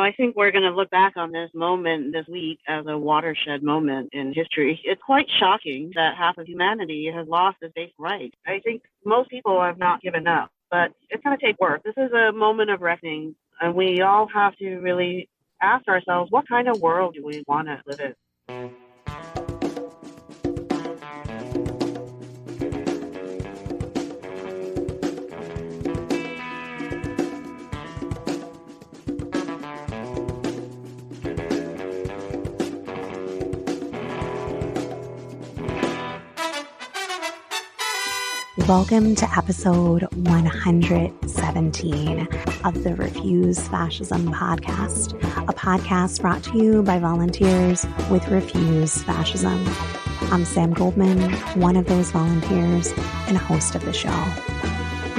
I think we're going to look back on this moment this week as a watershed moment in history. It's quite shocking that half of humanity has lost its basic rights. I think most people have not given up, but it's going to take work. This is a moment of reckoning, and we all have to really ask ourselves, what kind of world do we want to live in? Welcome to episode 117 of the Refuse Fascism podcast, a podcast brought to you by volunteers with Refuse Fascism. I'm Sam Goldman, one of those volunteers and host of the show.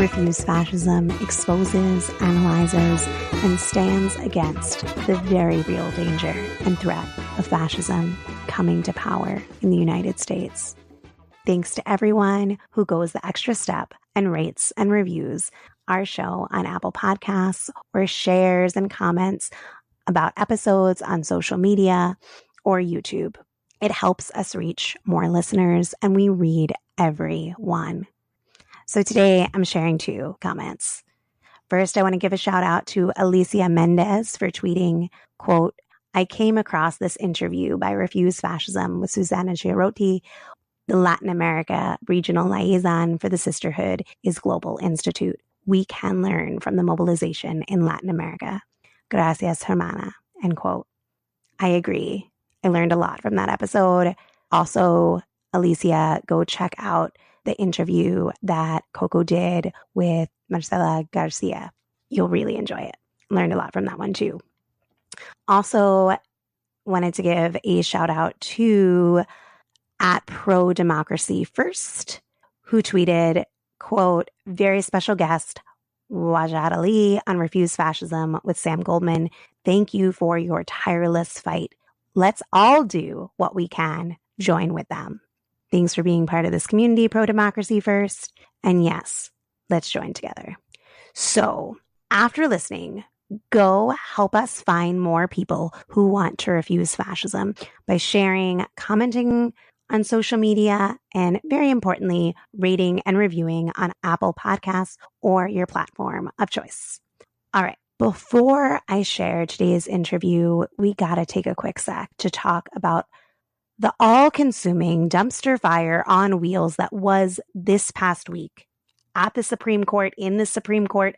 Refuse Fascism exposes, analyzes, and stands against the very real danger and threat of fascism coming to power in the United States. Thanks to everyone who goes the extra step and rates and reviews our show on Apple Podcasts or shares and comments about episodes on social media or YouTube. It helps us reach more listeners, and we read every one. So today I'm sharing 2 comments. First, I want to give a shout out to Alicia Mendez for tweeting, quote, "I came across this interview by Refuse Fascism with Susana Girotti. The Latin America regional liaison for the Sisterhood is Global Institute. We can learn from the mobilization in Latin America. Gracias, hermana," end quote. I agree. I learned a lot from that episode. Also, Alicia, go check out the interview that Coco did with Marcela Garcia. You'll really enjoy it. Learned a lot from that one too. Also, wanted to give a shout out to at Pro Democracy First, who tweeted, quote, "Very special guest, Wajad Ali on Refuse Fascism with Sam Goldman. Thank you for your tireless fight. Let's all do what we can. Join with them. Thanks for being part of this community, Pro Democracy First. And yes, let's join together." So after listening, go help us find more people who want to refuse fascism by sharing, commenting on social media, and very importantly, rating and reviewing on Apple Podcasts or your platform of choice. All right. Before I share today's interview, we got to take a quick sec to talk about the all-consuming dumpster fire on wheels that was this past week at the Supreme Court, in the Supreme Court,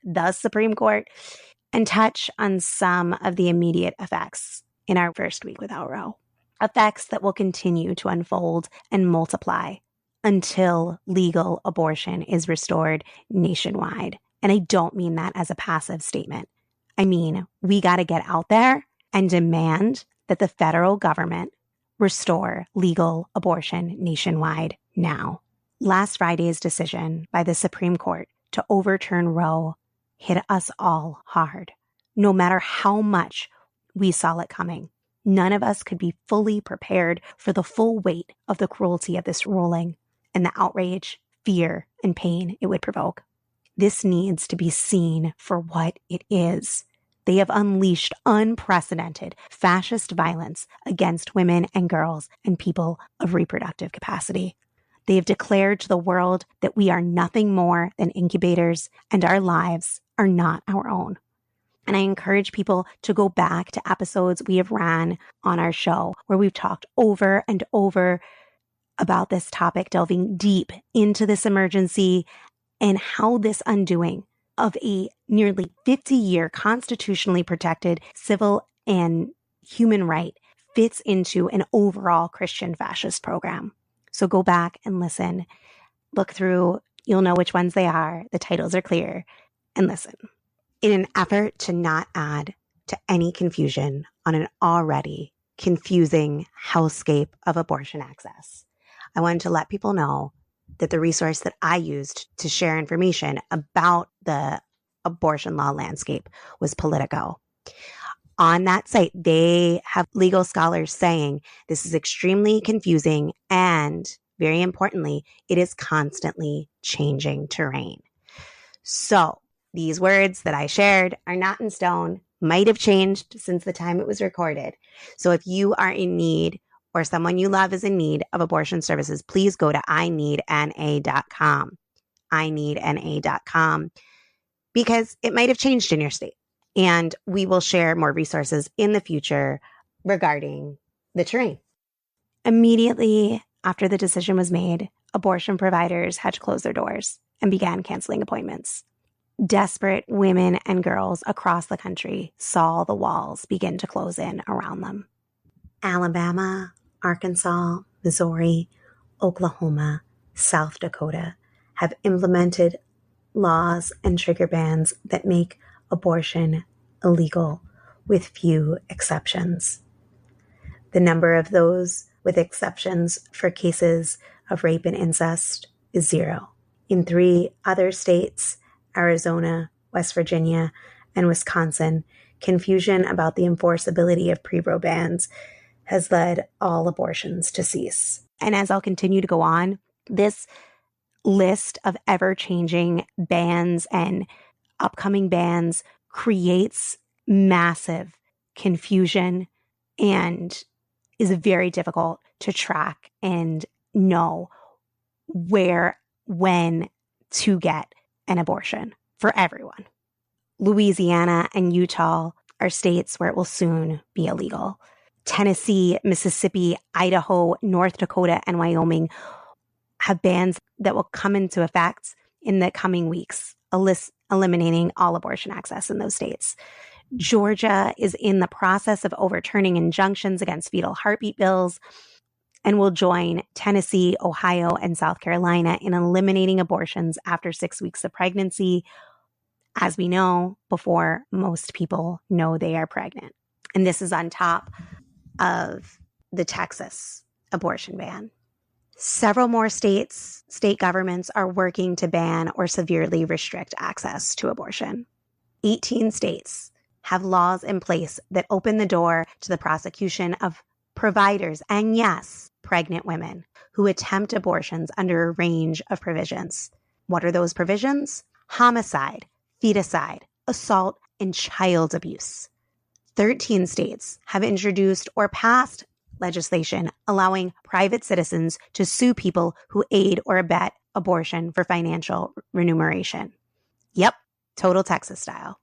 and touch on some of the immediate effects in our first week without Roe. Effects that will continue to unfold and multiply until legal abortion is restored nationwide. And I don't mean that as a passive statement. I mean, we got to get out there and demand that the federal government restore legal abortion nationwide now. Last Friday's decision by the Supreme Court to overturn Roe hit us all hard, no matter how much we saw it coming. None of us could be fully prepared for the full weight of the cruelty of this ruling and the outrage, fear, and pain it would provoke. This needs to be seen for what it is. They have unleashed unprecedented fascist violence against women and girls and people of reproductive capacity. They have declared to the world that we are nothing more than incubators and our lives are not our own. And I encourage people to go back to episodes we have ran on our show where we've talked over and over about this topic, delving deep into this emergency and how this undoing of a nearly 50-year constitutionally protected civil and human right fits into an overall Christian fascist program. So go back and listen, look through, you'll know which ones they are, the titles are clear, and listen. In an effort to not add to any confusion on an already confusing hellscape of abortion access, I wanted to let people know that the resource that I used to share information about the abortion law landscape was Politico. On that site, they have legal scholars saying this is extremely confusing and, very importantly, it is constantly changing terrain. So these words that I shared are not in stone. might have changed since the time it was recorded. So if you are in need or someone you love is in need of abortion services, please go to ineedna.com. ineedna.com, because it might have changed in your state. And we will share more resources in the future regarding the terrain. Immediately after the decision was made, abortion providers had to close their doors and began canceling appointments. Desperate women and girls across the country saw the walls begin to close in around them. Alabama, Arkansas, Missouri, Oklahoma, South Dakota have implemented laws and trigger bans that make abortion illegal, with few exceptions. The number of those with exceptions for cases of rape and incest is 0. In 3 other states, Arizona, West Virginia, and Wisconsin, confusion about the enforceability of pre-Roe bans has led all abortions to cease. And as I'll continue to go on, this list of ever-changing bans and upcoming bans creates massive confusion and is very difficult to track and know where, when to get an abortion for everyone. Louisiana and Utah are states where it will soon be illegal. Tennessee, Mississippi, Idaho, North Dakota, and Wyoming have bans that will come into effect in the coming weeks, eliminating all abortion access in those states. Georgia is in the process of overturning injunctions against fetal heartbeat bills and will join Tennessee, Ohio, and South Carolina in eliminating abortions after 6 weeks of pregnancy, as we know, before most people know they are pregnant. And this is on top of the Texas abortion ban. Several more state governments are working to ban or severely restrict access to abortion. 18 states have laws in place that open the door to the prosecution of providers and, yes, pregnant women who attempt abortions under a range of provisions. What are those provisions? Homicide, feticide, assault, and child abuse. 13 states have introduced or passed legislation allowing private citizens to sue people who aid or abet abortion for financial remuneration. Yep, total Texas style.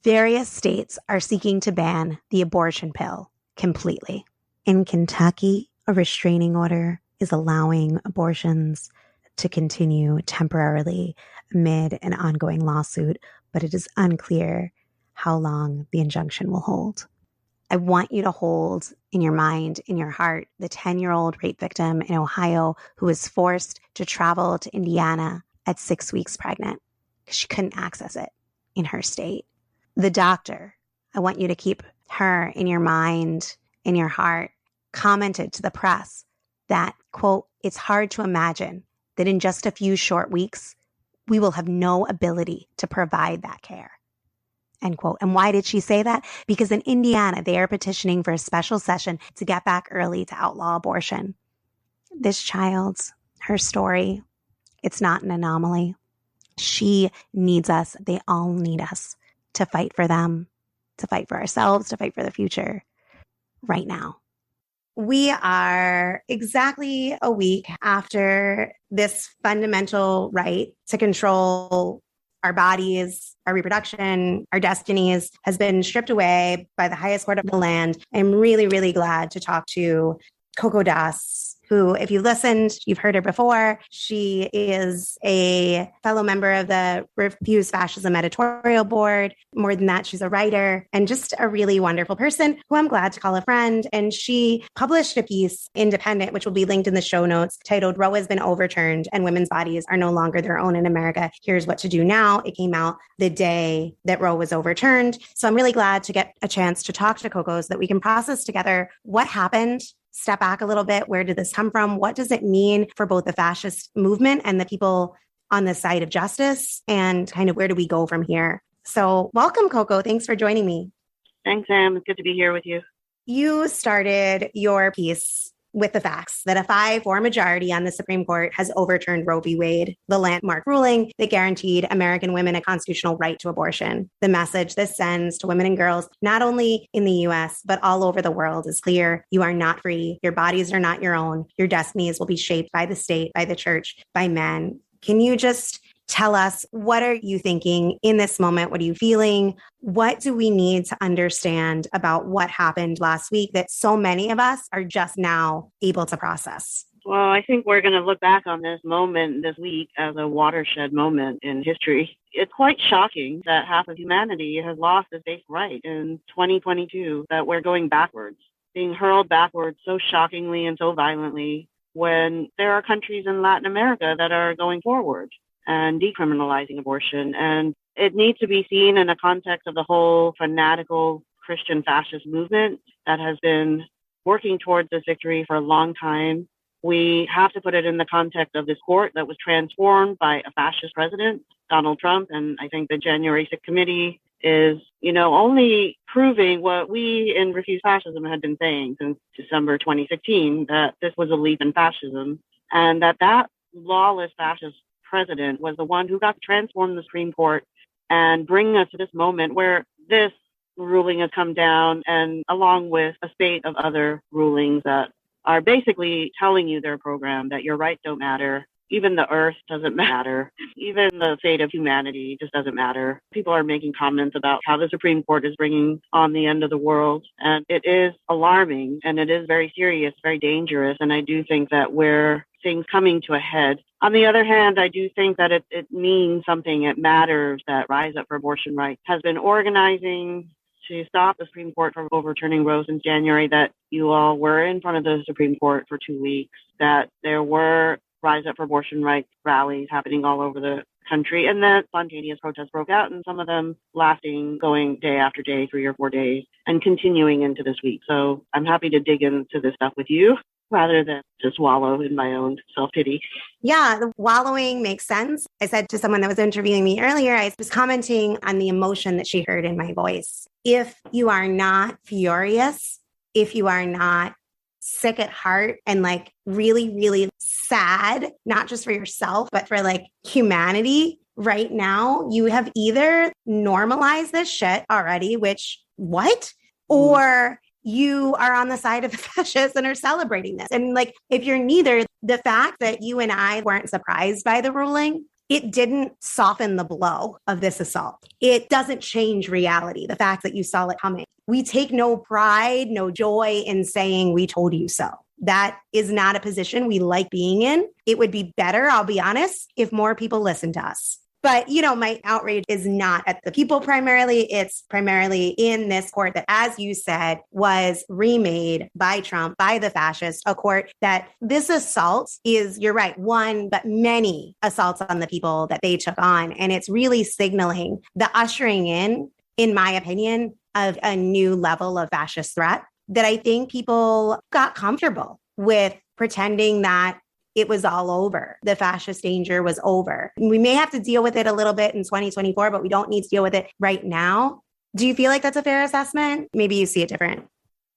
Various states are seeking to ban the abortion pill completely. In Kentucky, a restraining order is allowing abortions to continue temporarily amid an ongoing lawsuit, but it is unclear how long the injunction will hold. I want you to hold in your mind, in your heart, the 10-year-old rape victim in Ohio who was forced to travel to Indiana at 6 weeks pregnant because she couldn't access it in her state. The doctor, I want you to keep her in your mind, in your heart, commented to the press that, quote, "It's hard to imagine that in just a few short weeks, we will have no ability to provide that care," end quote. And why did she say that? Because in Indiana, they are petitioning for a special session to get back early to outlaw abortion. This child, her story, it's not an anomaly. She needs us. They all need us to fight for them, to fight for ourselves, to fight for the future right now. We are exactly a week after this fundamental right to control our bodies, our reproduction, our destinies has been stripped away by the highest court of the land. I'm really, really glad to talk to Coco, who, if you listened, you've heard her before. She is a fellow member of the Refuse Fascism editorial board. More than that, she's a writer and just a really wonderful person who I'm glad to call a friend. And she published a piece, Independent, which will be linked in the show notes, titled "Roe has been overturned and women's bodies are no longer their own in America. Here's what to do now." It came out the day that Roe was overturned. So I'm really glad to get a chance to talk to Coco so that we can process together what happened. Step back a little bit. Where did this come from? What does it mean for both the fascist movement and the people on the side of justice? And kind of where do we go from here? So welcome, Coco. Thanks for joining me. Thanks, Sam. It's good to be here with you. You started your piece with the facts that a 5-4 majority on the Supreme Court has overturned Roe v. Wade, the landmark ruling that guaranteed American women a constitutional right to abortion. The message this sends to women and girls, not only in the US, but all over the world is clear. You are not free. Your bodies are not your own. Your destinies will be shaped by the state, by the church, by men. Can you just tell us, what are you thinking in this moment? What are you feeling? What do we need to understand about what happened last week that so many of us are just now able to process? Well, I think we're going to look back on this moment this week as a watershed moment in history. It's quite shocking that half of humanity has lost its basic right in 2022, that we're going backwards, being hurled backwards so shockingly and so violently when there are countries in Latin America that are going forward and decriminalizing abortion. And it needs to be seen in the context of the whole fanatical Christian fascist movement that has been working towards this victory for a long time. We have to put it in the context of this court that was transformed by a fascist president, Donald Trump. And I think the January 6th committee is, only proving what we in Refuse Fascism had been saying since December 2016, that this was a leap in fascism, and that lawless fascist president was the one who got to transform the Supreme Court and bring us to this moment where this ruling has come down, and along with a spate of other rulings that are basically telling you their program that your rights don't matter. Even the earth doesn't matter. Even the fate of humanity just doesn't matter. People are making comments about how the Supreme Court is bringing on the end of the world. And it is alarming, and it is very serious, very dangerous. And I do think that we're things coming to a head. On the other hand, I do think that it means something. It matters that Rise Up for Abortion Rights has been organizing to stop the Supreme Court from overturning Roe since January, that you all were in front of the Supreme Court for 2 weeks, that there were Rise Up for Abortion Rights rallies happening all over the country, and that spontaneous protests broke out, and some of them going day after day, 3 or 4 days, and continuing into this week. So I'm happy to dig into this stuff with you rather than just wallow in my own self-pity. Yeah, the wallowing makes sense. I said to someone that was interviewing me earlier, I was commenting on the emotion that she heard in my voice. If you are not furious, if you are not sick at heart and really, really sad, not just for yourself, but for humanity right now, you have either normalized this shit already, which what? Or you are on the side of the fascists and are celebrating this. And if you're neither, the fact that you and I weren't surprised by the ruling, it didn't soften the blow of this assault. It doesn't change reality, the fact that you saw it coming. We take no pride, no joy in saying we told you so. That is not a position we like being in. It would be better, I'll be honest, if more people listened to us. But, my outrage is not at the people primarily. It's primarily in this court that, as you said, was remade by Trump, by the fascists, a court that this assault is, you're right, one, but many assaults on the people that they took on. And it's really signaling the ushering in my opinion, of a new level of fascist threat that I think people got comfortable with pretending that it was all over. The fascist danger was over. We may have to deal with it a little bit in 2024, but we don't need to deal with it right now. Do you feel like that's a fair assessment? Maybe you see it different.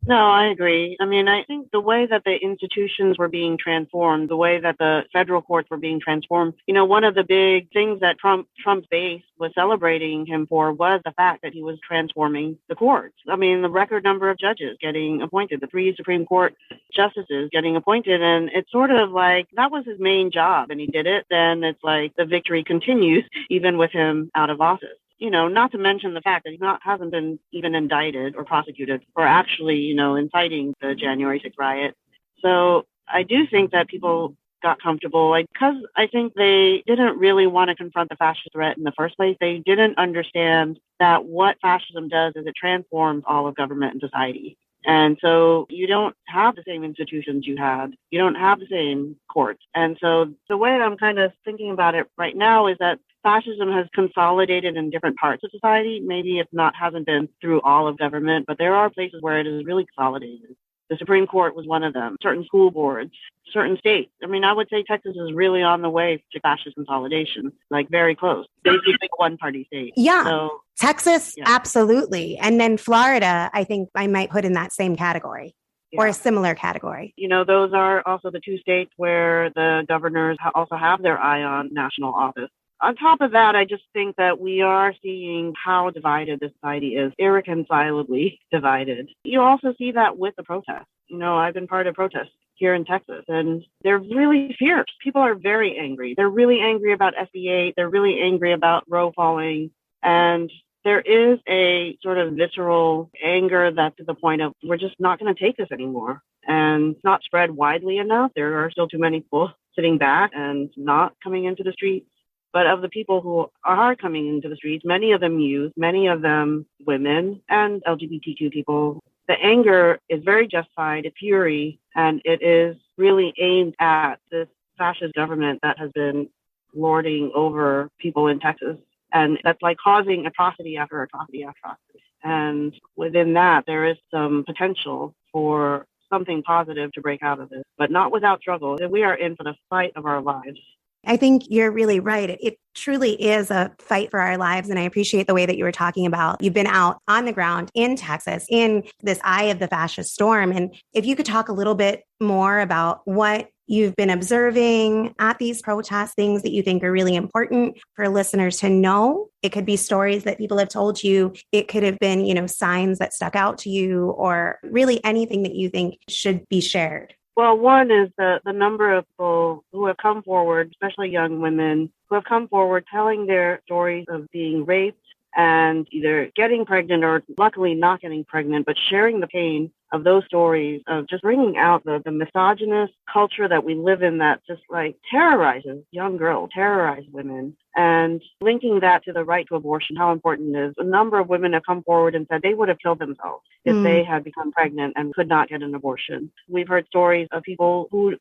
No, I agree. I think the way that the institutions were being transformed, the way that the federal courts were being transformed, one of the big things that Trump's base was celebrating him for was the fact that he was transforming the courts. The record number of judges getting appointed, the 3 Supreme Court justices getting appointed. And it's sort of that was his main job and he did it. Then it's the victory continues even with him out of office. Not to mention the fact that he hasn't been even indicted or prosecuted for actually, inciting the January 6th riot. So I do think that people got comfortable because I think they didn't really want to confront the fascist threat in the first place. They didn't understand that what fascism does is it transforms all of government and society. And so you don't have the same institutions you had. You don't have the same courts. And so the way I'm kind of thinking about it right now is that fascism has consolidated in different parts of society. Maybe hasn't been through all of government, but there are places where it is really consolidated. The Supreme Court was one of them, certain school boards, certain states. I would say Texas is really on the way to fascist consolidation, very close. Basically a one-party state. Yeah, so, Texas, yeah. Absolutely. And then Florida, I think I might put in that same category. or a similar category. Those are also the two states where the governors also have their eye on national office. On top of that, I just think that we are seeing how divided the society is, irreconcilably divided. You also see that with the protests. I've been part of protests here in Texas, and they're really fierce. People are very angry. They're really angry about SB8. They're really angry about Roe falling. And there is a sort of visceral anger that's to the point of, we're just not going to take this anymore. And it's not spread widely enough. There are still too many people sitting back and not coming into the streets. But of the people who are coming into the streets, many of them youth, many of them women and LGBTQ people, the anger is very justified, it's fury, and it is really aimed at this fascist government that has been lording over people in Texas. And that's like causing atrocity after atrocity after atrocity. And within that, there is some potential for something positive to break out of this, but not without struggle. We are in for the fight of our lives. I think you're really right. It truly is a fight for our lives. And I appreciate the way that you were talking about, you've been out on the ground in Texas in this eye of the fascist storm. And if you could talk a little bit more about what you've been observing at these protests, things that you think are really important for listeners to know. It could be stories that people have told you. It could have been, signs that stuck out to you, or really anything that you think should be shared. Well, one is the number of people who have come forward, especially young women, who have come forward telling their stories of being raped and either getting pregnant or luckily not getting pregnant, but sharing the pain of those stories, of just bringing out the misogynist culture that we live in that just like terrorizes young girls, terrorizes women, and linking that to the right to abortion, how important it is. A number of women have come forward and said they would have killed themselves if they had become pregnant and could not get an abortion. We've heard stories of people who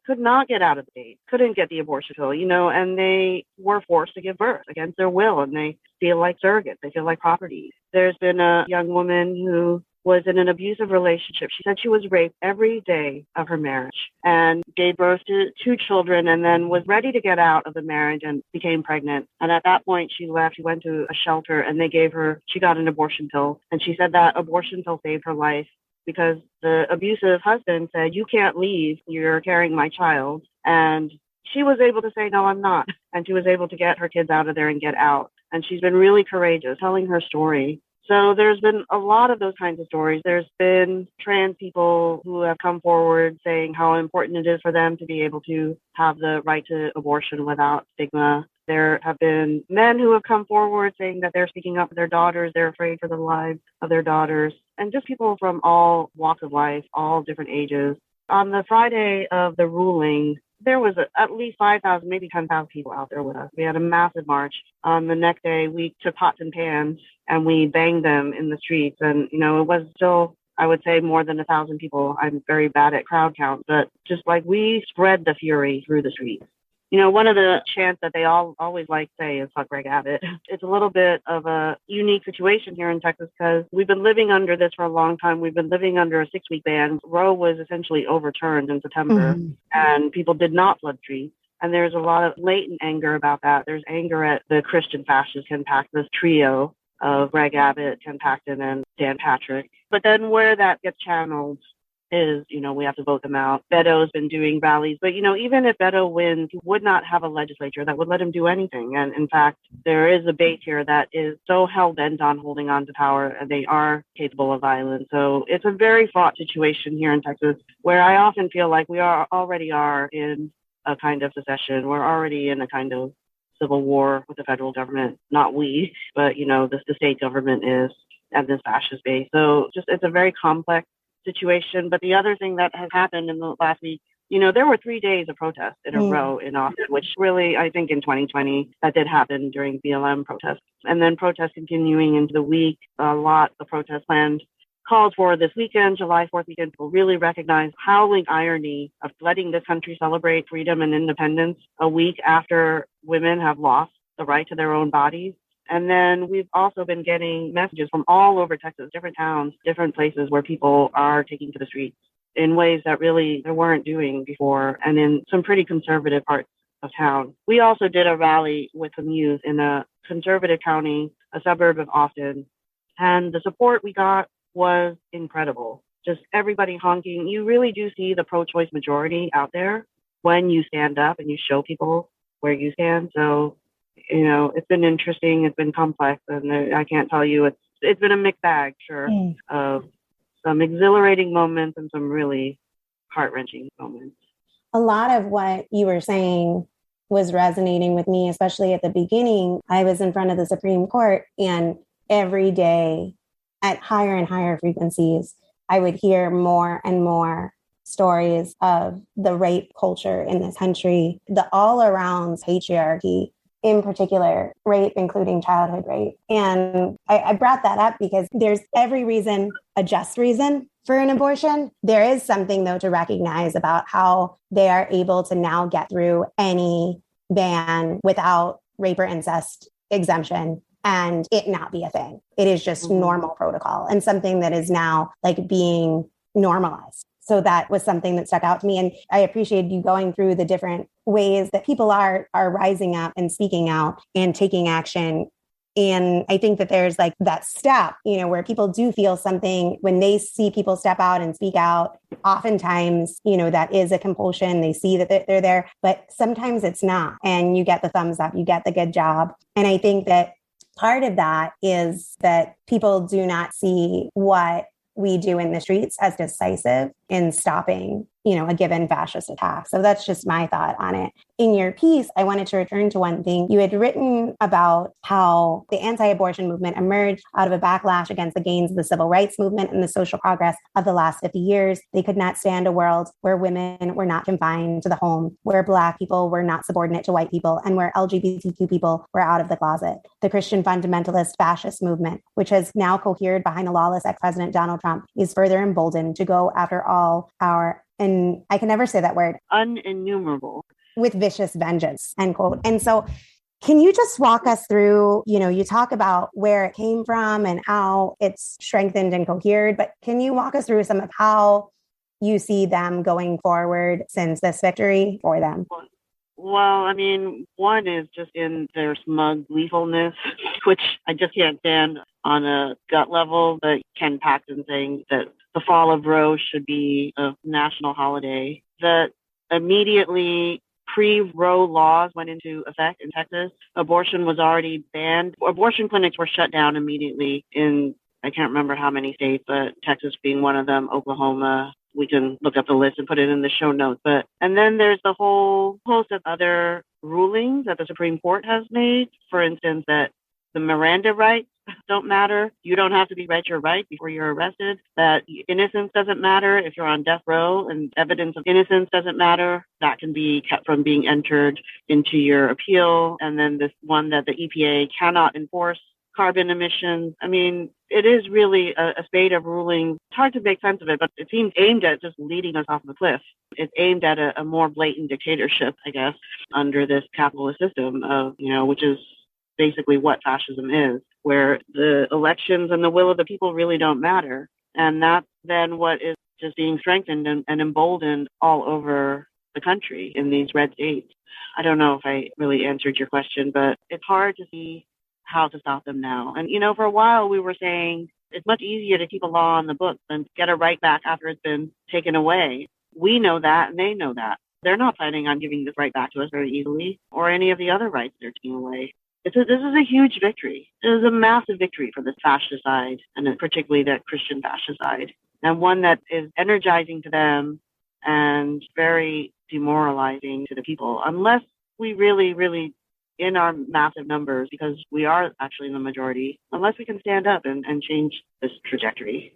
could not get out of the gate, couldn't get the abortion pill, and they were forced to give birth against their will, and they feel like surrogates, they feel like property. There's been a young woman who was in an abusive relationship. She said she was raped every day of her marriage and gave birth to 2 children, and then was ready to get out of the marriage and became pregnant. And at that point, she left. She went to a shelter, and she got an abortion pill. And she said that abortion pill saved her life because the abusive husband said, "You can't leave. You're carrying my child." And she was able to say, "No, I'm not." And she was able to get her kids out of there and get out. And she's been really courageous telling her story. So there's been a lot of those kinds of stories. There's been trans people who have come forward saying how important it is for them to be able to have the right to abortion without stigma. There have been men who have come forward saying that they're speaking up for their daughters. They're afraid for the lives of their daughters. And just people from all walks of life, all different ages. On the Friday of the ruling, there was at least 5,000, maybe 10,000 people out there with us. We had a massive march. On the next day, we took pots and pans and we banged them in the streets. And, it was still, I would say, more than 1,000 people. I'm very bad at crowd count, but just like we spread the fury through the streets. One of the chants that they always like to say is "fuck Greg Abbott." It's a little bit of a unique situation here in Texas because we've been living under this for a long time. We've been living under a 6-week ban. Roe was essentially overturned in September, and people did not flood streets. And there's a lot of latent anger about that. There's anger at the Christian fascist Ken Paxton, this trio of Greg Abbott, Ken Paxton, and Dan Patrick. But then where that gets channeled is, we have to vote them out. Beto's been doing rallies, but, even if Beto wins, he would not have a legislature that would let him do anything. And in fact, there is a base here that is so hell-bent on holding on to power, and they are capable of violence. So it's a very fraught situation here in Texas, where I often feel like we already are in a kind of secession. We're already in a kind of civil war with the federal government. Not we, but, the state government is at this fascist base. So it's a very complex situation. But the other thing that has happened in the last week, there were 3 days of protests in a row in Austin, which really, I think in 2020, that did happen during BLM protests. And then protests continuing into the week, a lot of protests planned, called for this weekend, July 4th weekend. People really recognize howling irony of letting this country celebrate freedom and independence a week after women have lost the right to their own bodies. And then we've also been getting messages from all over Texas, different towns, different places where people are taking to the streets in ways that really they weren't doing before, and in some pretty conservative parts of town. We also did a rally with some youth in a conservative county, a suburb of Austin, and the support we got was incredible. just everybody honking. You really do see the pro-choice majority out there when you stand up and you show people where you stand. So, it's been interesting. It's been complex, and I can't tell you. It's been a mixed bag, sure, of some exhilarating moments and some really heart-wrenching moments. A lot of what you were saying was resonating with me, especially at the beginning. I was in front of the Supreme Court, and every day at higher and higher frequencies, I would hear more and more stories of the rape culture in this country, the all around patriarchy, in particular, rape, including childhood rape. And I brought that up because there's every reason, a just reason for an abortion. There is something, though, to recognize about how they are able to now get through any ban without rape or incest exemption and it not be a thing. It is just normal protocol and something that is now like being normalized. So that was something that stuck out to me. And I appreciated you going through the different ways that people are rising up and speaking out and taking action. And I think that there's like that step, where people do feel something when they see people step out and speak out. Oftentimes, that is a compulsion. They see that they're there, but sometimes it's not. And you get the thumbs up, you get the good job. And I think that part of that is that people do not see what we do in the streets as decisive in stopping, a given fascist attack. So that's just my thought on it. In your piece, I wanted to return to one thing. You had written about how the anti-abortion movement emerged out of a backlash against the gains of the civil rights movement and the social progress of the last 50 years. They could not stand a world where women were not confined to the home, where Black people were not subordinate to white people, and where LGBTQ people were out of the closet. The Christian fundamentalist fascist movement, which has now cohered behind the lawless ex-president Donald Trump, is further emboldened to go after all our, and I can never say that word, uninnumerable, with vicious vengeance, end quote. And so can you just walk us through, you talk about where it came from and how it's strengthened and cohered, but can you walk us through some of how you see them going forward since this victory for them? Well, one is just in their smug gleefulness, which I just can't stand on a gut level, but Ken Paxton saying that the Fall of Roe should be a national holiday, that immediately pre-Roe laws went into effect in Texas. Abortion was already banned. Abortion clinics were shut down immediately in, I can't remember how many states, but Texas being one of them, Oklahoma. We can look up the list and put it in the show notes. And then there's the whole host of other rulings that the Supreme Court has made. For instance, that the Miranda rights don't matter. You don't have to be read your right before you're arrested. That innocence doesn't matter if you're on death row, and evidence of innocence doesn't matter. That can be kept from being entered into your appeal. And then this one that the EPA cannot enforce carbon emissions. It is really a spate of rulings. It's hard to make sense of it, but it seems aimed at just leading us off the cliff. It's aimed at a more blatant dictatorship, I guess, under this capitalist system of, which is basically what fascism is, where the elections and the will of the people really don't matter. And that's then what is just being strengthened and emboldened all over the country in these red states. I don't know if I really answered your question, but it's hard to see how to stop them now. And, for a while we were saying it's much easier to keep a law on the books than get a right back after it's been taken away. We know that, and they know that. They're not planning on giving this right back to us very easily, or any of the other rights they're taking away. This is a huge victory. It is a massive victory for the fascist side, and particularly that Christian fascist side, and one that is energizing to them and very demoralizing to the people, unless we really, really, in our massive numbers, because we are actually in the majority, unless we can stand up and change this trajectory.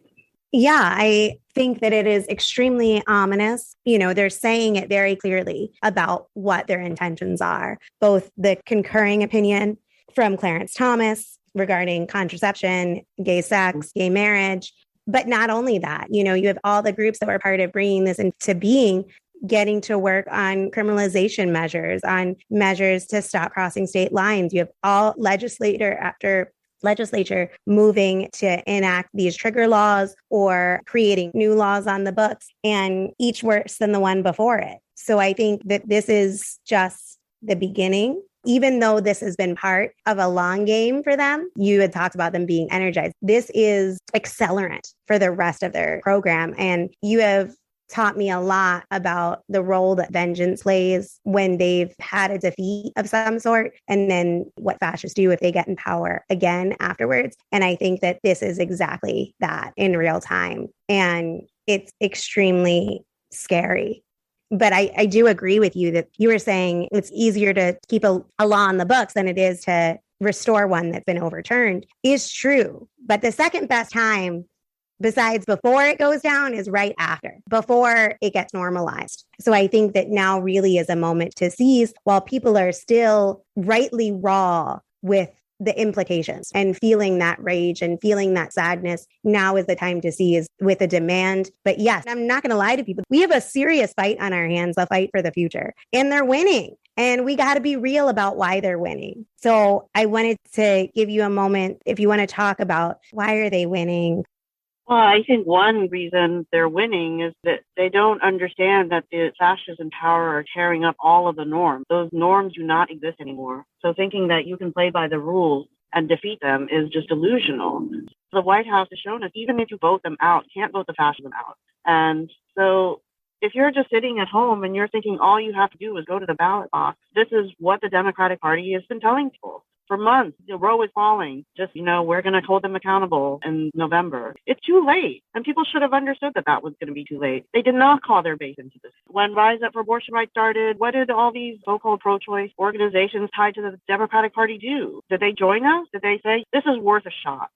Yeah, I think that it is extremely ominous. They're saying it very clearly about what their intentions are, both the concurring opinion from Clarence Thomas regarding contraception, gay sex, gay marriage. But not only that, you have all the groups that were part of bringing this into being, getting to work on criminalization measures, on measures to stop crossing state lines. You have all legislator after legislature moving to enact these trigger laws or creating new laws on the books, and each worse than the one before it. So I think that this is just the beginning even though this has been part of a long game for them, you had talked about them being energized. This is accelerant for the rest of their program. And you have taught me a lot about the role that vengeance plays when they've had a defeat of some sort, and then what fascists do if they get in power again afterwards. And I think that this is exactly that in real time. And it's extremely scary. But I do agree with you that you were saying it's easier to keep a law on the books than it is to restore one that's been overturned is true. But the second best time, besides before it goes down, is right after, before it gets normalized. So I think that now really is a moment to seize while people are still rightly raw with the implications and feeling that rage and feeling that sadness. Now is the time to seize with a demand. But yes, I'm not going to lie to people. We have a serious fight on our hands, a fight for the future, and they're winning. And we got to be real about why they're winning. So I wanted to give you a moment if you want to talk about why are they winning. Well, I think one reason they're winning is that they don't understand that the fascists in power are tearing up all of the norms. Those norms do not exist anymore. So thinking that you can play by the rules and defeat them is just delusional. The White House has shown us, even if you vote them out, you can't vote the fascism out. And so if you're just sitting at home and you're thinking all you have to do is go to the ballot box, this is what the Democratic Party has been telling people. For months, the Roe is falling. Just, we're going to hold them accountable in November. It's too late. And people should have understood that that was going to be too late. They did not call their base into this. When Rise Up for Abortion Rights started, what did all these so-called pro-choice organizations tied to the Democratic Party do? Did they join us? Did they say, this is worth a shot?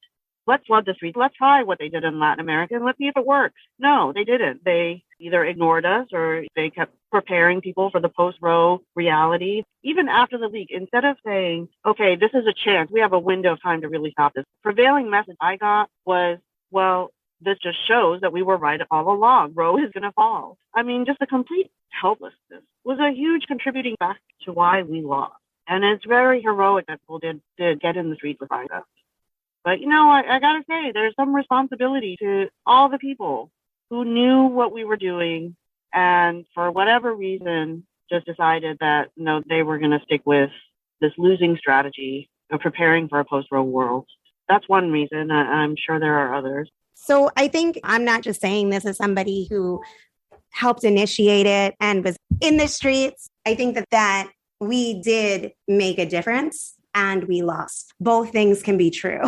Let's flood the streets. Let's try what they did in Latin America and let's see if it works. No, they didn't. They either ignored us or they kept preparing people for the post-Roe reality. Even after the leak, instead of saying, okay, this is a chance, we have a window of time to really stop this, prevailing message I got was, well, this just shows that we were right all along. Roe is going to fall. I mean, just a complete helplessness was a huge contributing factor to why we lost. And it's very heroic that people did get in the streets with us. But, I got to say, there's some responsibility to all the people who knew what we were doing and for whatever reason just decided that, they were going to stick with this losing strategy of preparing for a post-Roe world. That's one reason. I'm sure there are others. So I think I'm not just saying this as somebody who helped initiate it and was in the streets. I think that we did make a difference and we lost. Both things can be true.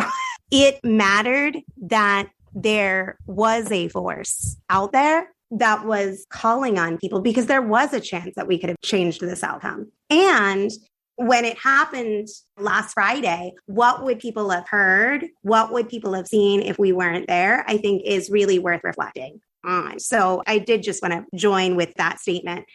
It mattered that there was a force out there that was calling on people because there was a chance that we could have changed this outcome. And when it happened last Friday, what would people have heard? What would people have seen if we weren't there? I think is really worth reflecting on. So I did just want to join with that statement.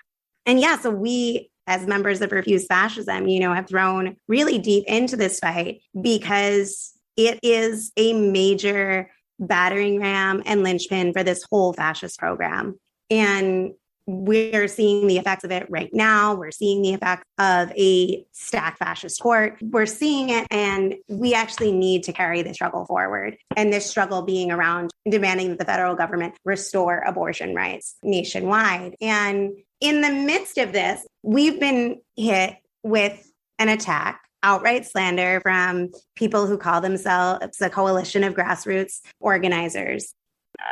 And yeah, so we, as members of Refuse Fascism, have thrown really deep into this fight because it is a major battering ram and linchpin for this whole fascist program. And we're seeing the effects of it right now. We're seeing the effects of a stacked fascist court. We're seeing it, and we actually need to carry the struggle forward. And this struggle being around demanding that the federal government restore abortion rights nationwide. And in the midst of this, we've been hit with an attack, outright slander from people who call themselves a coalition of grassroots organizers.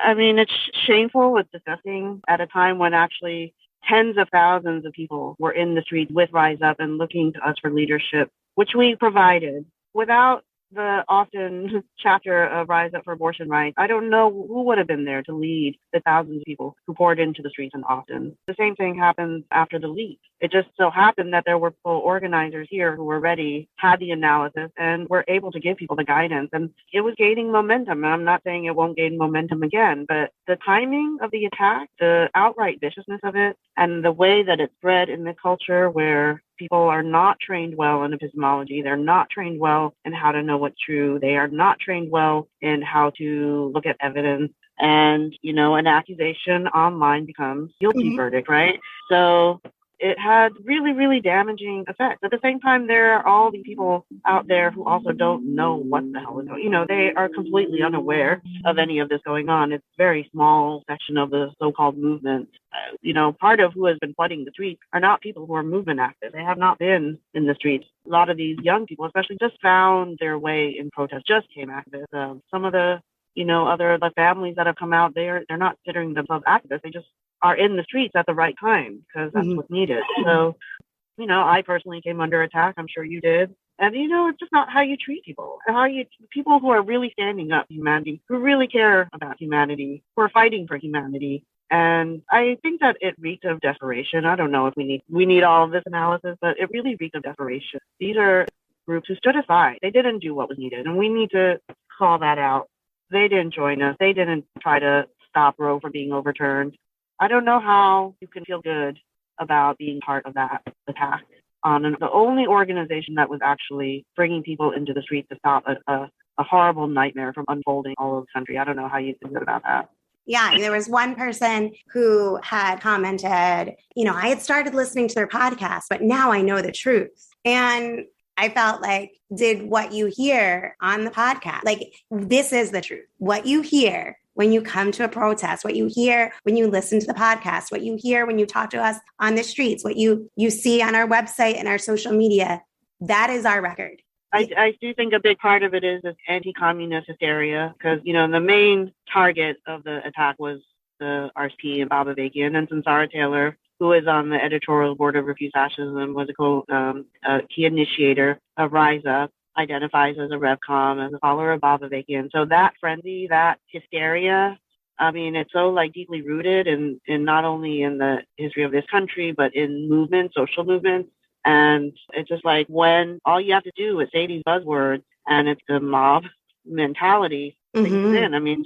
I mean, it's shameful. It's disgusting at a time when actually tens of thousands of people were in the streets with Rise Up and looking to us for leadership, which we provided. Without the Austin chapter of Rise Up for Abortion Rights, I don't know who would have been there to lead the thousands of people who poured into the streets in Austin. The same thing happened after the leak. It just so happened that there were organizers here who were ready, had the analysis, and were able to give people the guidance. And it was gaining momentum. And I'm not saying it won't gain momentum again, but the timing of the attack, the outright viciousness of it, and the way that it spread in the culture where people are not trained well in epistemology. They're not trained well in how to know what's true. They are not trained well in how to look at evidence. And, an accusation online becomes guilty verdict, right? So it had really, really damaging effects. At the same time, there are all these people out there who also don't know what the hell is going on. You know, they are completely unaware of any of this going on. It's a very small section of the so-called movement. You know, part of who has been flooding the streets are not people who are movement active. They have not been in the streets. A lot of these young people, especially, just found their way in protest, just came active. Some of the the families that have come out, they're not considering themselves activists. They just are in the streets at the right time because that's what's needed. So, I personally came under attack. I'm sure you did. And, it's just not how you treat people. People who are really standing up for humanity, who really care about humanity, who are fighting for humanity. And I think that it reeked of desperation. I don't know if we need all of this analysis, but it really reeked of desperation. These are groups who stood aside. They didn't do what was needed, and we need to call that out. They didn't join us. They didn't try to stop Roe from being overturned. I don't know how you can feel good about being part of that attack on the only organization that was actually bringing people into the streets to stop a horrible nightmare from unfolding all over the country. I don't know how you feel about that. Yeah, there was one person who had commented, I had started listening to their podcast, but now I know the truth. And I felt like, did what you hear on the podcast, like, this is the truth. What you hear when you come to a protest, what you hear when you listen to the podcast, what you hear when you talk to us on the streets, what you see on our website and our social media, that is our record. I do think a big part of it is this anti-communist hysteria, because, the main target of the attack was the RSP and Bob Avakian, and Sarah Taylor, who is on the editorial board of Refuse Fascism, was a key initiator of Rise Up, identifies as a RevCom, as a follower of Bob Avakian. So that frenzy, that hysteria, I mean, it's so deeply rooted in not only in the history of this country, but in movements, social movements. And it's just like when all you have to do is say these buzzwords and it's the mob mentality things in. I mean,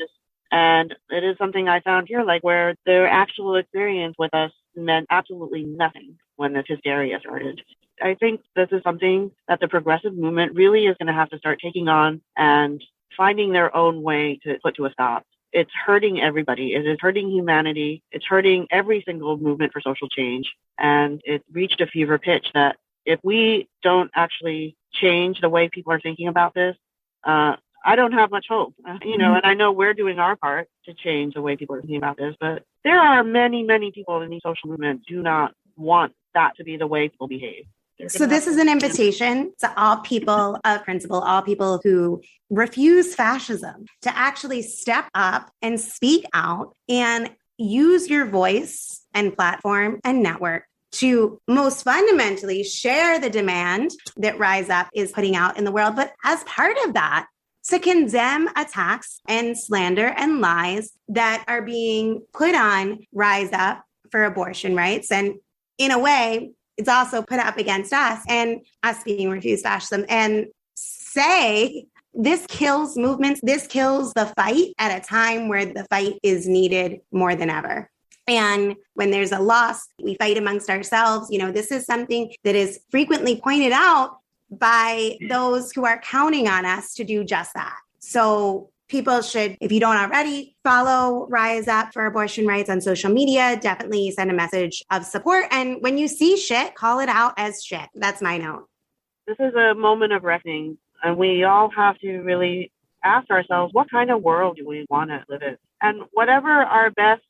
and it is something I found here, where their actual experience with us meant absolutely nothing when this hysteria started. I think this is something that the progressive movement really is going to have to start taking on and finding their own way to put to a stop. It's hurting everybody. It is hurting humanity. It's hurting every single movement for social change. And it reached a fever pitch that if we don't actually change the way people are thinking about this, I don't have much hope, and I know we're doing our part to change the way people are thinking about this, but there are many, many people in these social movements who do not want that to be the way people behave. So this is an invitation to all people of principle, all people who refuse fascism, to actually step up and speak out and use your voice and platform and network to most fundamentally share the demand that Rise Up is putting out in the world. But as part of that, to condemn attacks and slander and lies that are being put on Rise Up for abortion rights. And in a way, it's also put up against us and us being refused fascism, and say this kills movements. This kills the fight at a time where the fight is needed more than ever. And when there's a loss, we fight amongst ourselves. This is something that is frequently pointed out by those who are counting on us to do just that. So people should, if you don't already, follow Rise Up for abortion rights on social media. Definitely send a message of support. And when you see shit, call it out as shit. That's my note. This is a moment of reckoning, and we all have to really ask ourselves, what kind of world do we want to live in? And whatever our best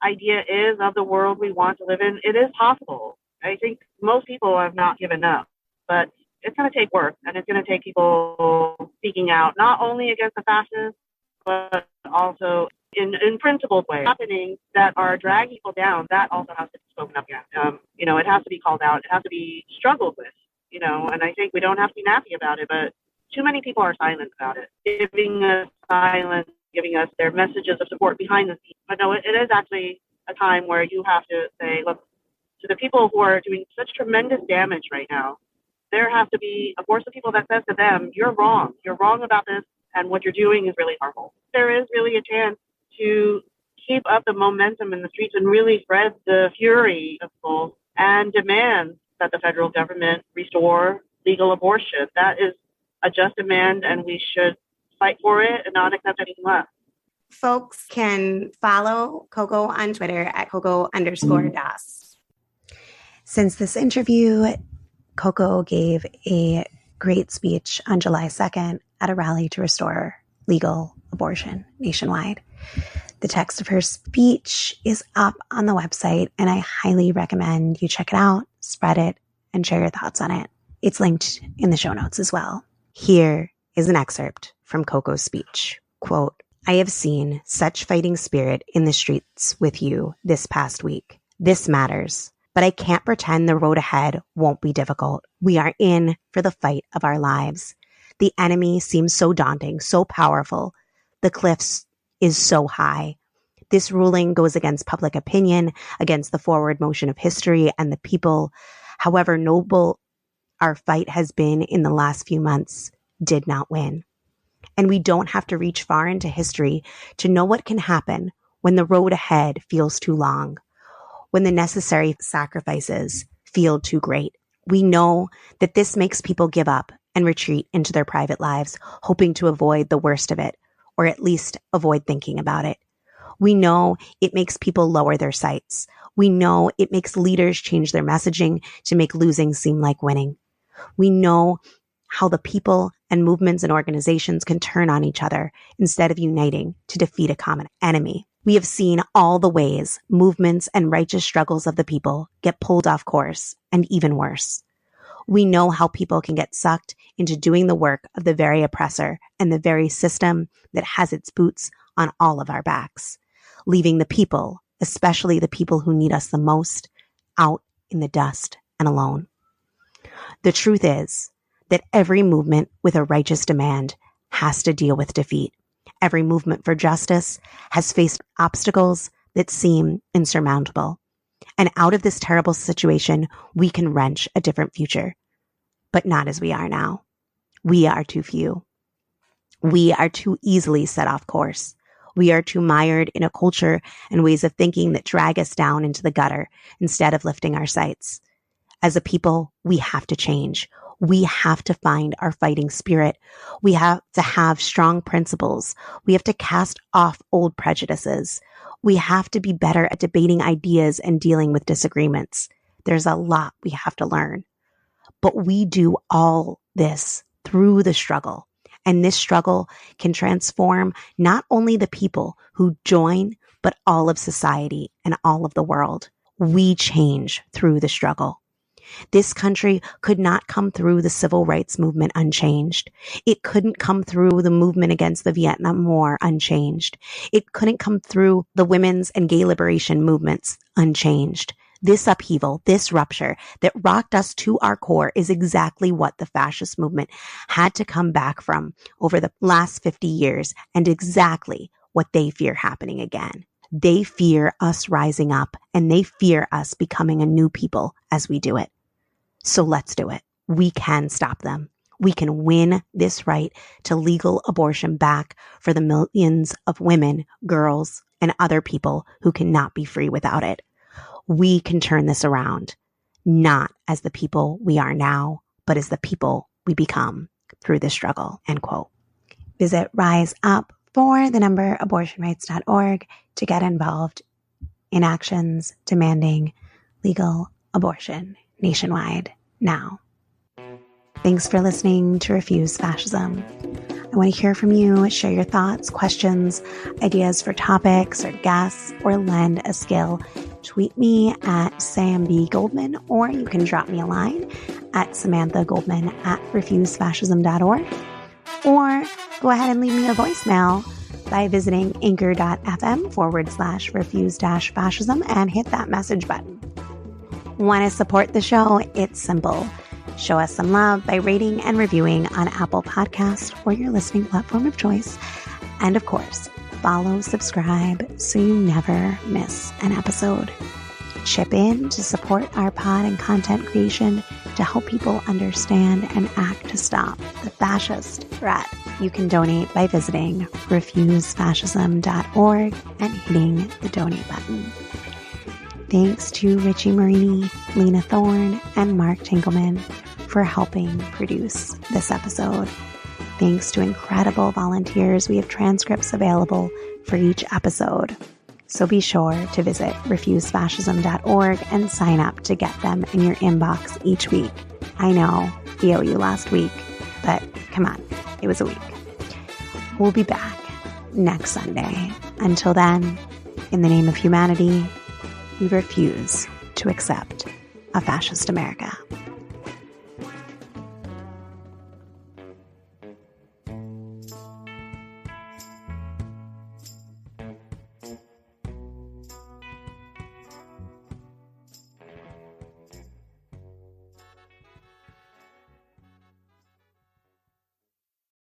idea is of the world we want to live in, it is possible. I think most people have not given up, but it's going to take work, and it's going to take people speaking out, not only against the fascists, but also in principled ways happening that are dragging people down. That also has to be spoken up against. It has to be called out. It has to be struggled with, and I think we don't have to be nappy about it, but too many people are silent about it, giving us silence, giving us their messages of support behind the scenes. But no, it is actually a time where you have to say, look, to the people who are doing such tremendous damage right now, there has to be a force of people that says to them, you're wrong. You're wrong about this, and what you're doing is really harmful. There is really a chance to keep up the momentum in the streets and really spread the fury of people and demand that the federal government restore legal abortion. That is a just demand, and we should fight for it and not accept anything less. Folks can follow Coco on Twitter at Coco_Das. Since this interview, Coco gave a great speech on July 2nd at a rally to restore legal abortion nationwide. The text of her speech is up on the website, and I highly recommend you check it out, spread it, and share your thoughts on it. It's linked in the show notes as well. Here is an excerpt from Coco's speech. Quote, "I have seen such fighting spirit in the streets with you this past week. This matters, but I can't pretend the road ahead won't be difficult. We are in for the fight of our lives. The enemy seems so daunting, so powerful. The cliffs is so high. This ruling goes against public opinion, against the forward motion of history and the people. However noble our fight has been in the last few months, did not win. And we don't have to reach far into history to know what can happen when the road ahead feels too long, when the necessary sacrifices feel too great. We know that this makes people give up and retreat into their private lives, hoping to avoid the worst of it, or at least avoid thinking about it. We know it makes people lower their sights. We know it makes leaders change their messaging to make losing seem like winning. We know how the people and movements and organizations can turn on each other instead of uniting to defeat a common enemy. We have seen all the ways movements and righteous struggles of the people get pulled off course, and even worse. We know how people can get sucked into doing the work of the very oppressor and the very system that has its boots on all of our backs, leaving the people, especially the people who need us the most, out in the dust and alone. The truth is that every movement with a righteous demand has to deal with defeat. Every movement for justice has faced obstacles that seem insurmountable. And out of this terrible situation, we can wrench a different future. But not as we are now. We are too few. We are too easily set off course. We are too mired in a culture and ways of thinking that drag us down into the gutter instead of lifting our sights. As a people, we have to change. We have to find our fighting spirit. We have to have strong principles. We have to cast off old prejudices. We have to be better at debating ideas and dealing with disagreements. There's a lot we have to learn. But we do all this through the struggle. And this struggle can transform not only the people who join, but all of society and all of the world. We change through the struggle. This country could not come through the civil rights movement unchanged. It couldn't come through the movement against the Vietnam War unchanged. It couldn't come through the women's and gay liberation movements unchanged. This upheaval, this rupture that rocked us to our core is exactly what the fascist movement had to come back from over the last 50 years, and exactly what they fear happening again. They fear us rising up, and they fear us becoming a new people as we do it. So let's do it. We can stop them. We can win this right to legal abortion back for the millions of women, girls, and other people who cannot be free without it. We can turn this around, not as the people we are now, but as the people we become through this struggle, end quote. Visit riseup4abortionrights.org to get involved in actions demanding legal abortion nationwide now. Thanks for listening to Refuse Fascism. I want to hear from you. Share your thoughts, questions, ideas for topics or guests, or lend a skill. Tweet me at Sam B. Goldman, or you can drop me a line at Samantha Goldman at refusefascism.org, or go ahead and leave me a voicemail by visiting anchor.fm/refuse-fascism and hit that message button. Want to support the show? It's simple. Show us some love by rating and reviewing on Apple Podcasts or your listening platform of choice. And of course, follow, subscribe so you never miss an episode. Chip in to support our pod and content creation to help people understand and act to stop the fascist threat. You can donate by visiting refusefascism.org and hitting the donate button. Thanks to Richie Marini, Lena Thorne, and Mark Tinkleman for helping produce this episode. Thanks to incredible volunteers. We have transcripts available for each episode. So be sure to visit refusefascism.org and sign up to get them in your inbox each week. I know, we owe you last week, but come on, it was a week. We'll be back next Sunday. Until then, in the name of humanity, we refuse to accept a fascist America.